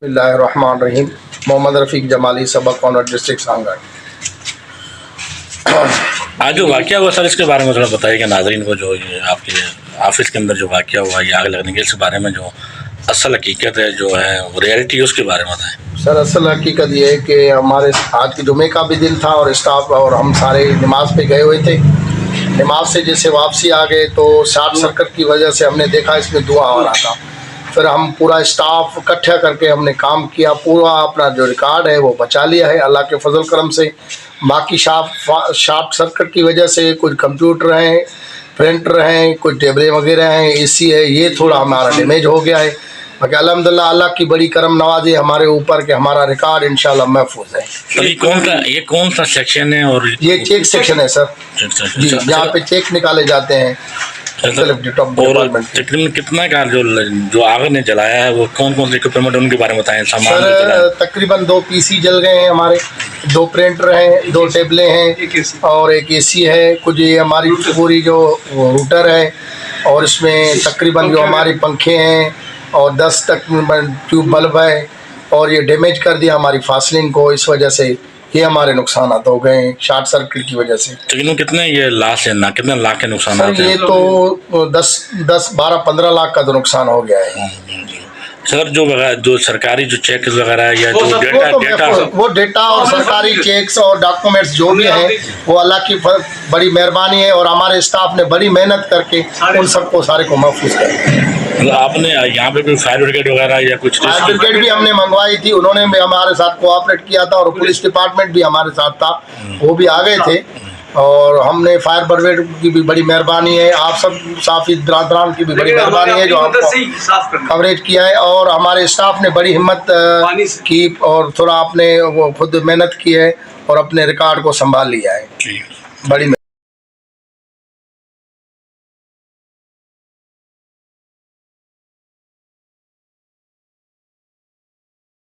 बिस्मिल्लाहिर्रहमानिर्रहीम। मोहम्मद रफ़ीक जमाली, सबक honour, district Sanghar. आज जो वाक़या हुआ सर, इसके बारे में थोड़ा बताइए कि नाज़रीन को, जो ये आपके ऑफिस के अंदर जो वाक़या हुआ, ये आग लगने के, इसके बारे में जो असल हकीकत है, जो है रियलिटी है, उसके बारे में बताएं। सर, असल हकीकत ये है कि हमारे आज के जुमे का भी दिन था और स्टाफ और हम सारे नमाज पे गए हुए थे। नमाज से जैसे वापसी आ गए तो शॉर्ट सर्किट की वजह से हमने देखा इसमें धुआं हो रहा था। फिर हम पूरा स्टाफ इकट्ठा करके हमने काम किया, पूरा अपना जो रिकॉर्ड है वो बचा लिया है अल्लाह के फजल करम से। बाकी शॉर्ट सर्किट की वजह से कुछ कंप्यूटर हैं, प्रिंटर हैं, कुछ टेबलें वगैरह हैं, एसी है, ये थोड़ा हमारा डैमेज हो गया है। बाकी अल्हम्दुलिल्लाह अल्लाह की बड़ी करम नवाजी हमारे ऊपर कि हमारा रिकॉर्ड इंशाल्लाह महफूज है। तो ये कौन सा सेक्शन है? और ये चेक सेक्शन है सर जी, जहाँ पे चेक निकाले जाते हैं। और तकरीबन कितना का जो आग ने जलाया है, वो कौन कौन से इक्विपमेंट उनके बारे में बताएं। सामान सर तकरीबन 2 पीसी जल गए हैं हमारे, 2 प्रिंटर हैं, 2 टेबलें हैं और एक एसी है। कुछ ये हमारी पूरी जो रूटर है और इसमें तकरीबन जो हमारे पंखे हैं और 10 तकरीबन ट्यूब बल्ब है और ये डैमेज कर दिया हमारी फासलिंग को। इस वजह से ये हमारे नुकसान हो गए शॉर्ट सर्किट की वजह से। तो कितने ये लाख है ना, कितने लाख के नुकसान सर ये तो 10, 12, 15 लाख का तो नुकसान हो गया है। सर जो सरकारी जो चेक वगैरह है या जो वो डेटा और सरकारी चेक्स और डॉक्यूमेंट्स जो भी हैं वो अल्लाह की बड़ी मेहरबानी है और हमारे स्टाफ ने बड़ी मेहनत करके उन सबको सारे को महफूज किया। तो आपने यहाँ पे कोई फायर ब्रिगेड वगैरह या कुछ? फायर ब्रिगेड भी हमने मंगवाई थी, उन्होंने भी हमारे साथ कोऑपरेट किया था और पुलिस डिपार्टमेंट भी हमारे साथ था, वो भी आ गए थे। और हमने फायर ब्रिगेड की भी बड़ी मेहरबानी है, आप सब साफी दरान की भी बड़ी मेहरबानी है जो आपको कवरेज किया है। और हमारे स्टाफ ने बड़ी हिम्मत की और थोड़ा आपने वो खुद मेहनत की है और अपने रिकॉर्ड को संभाल लिया है। बड़ी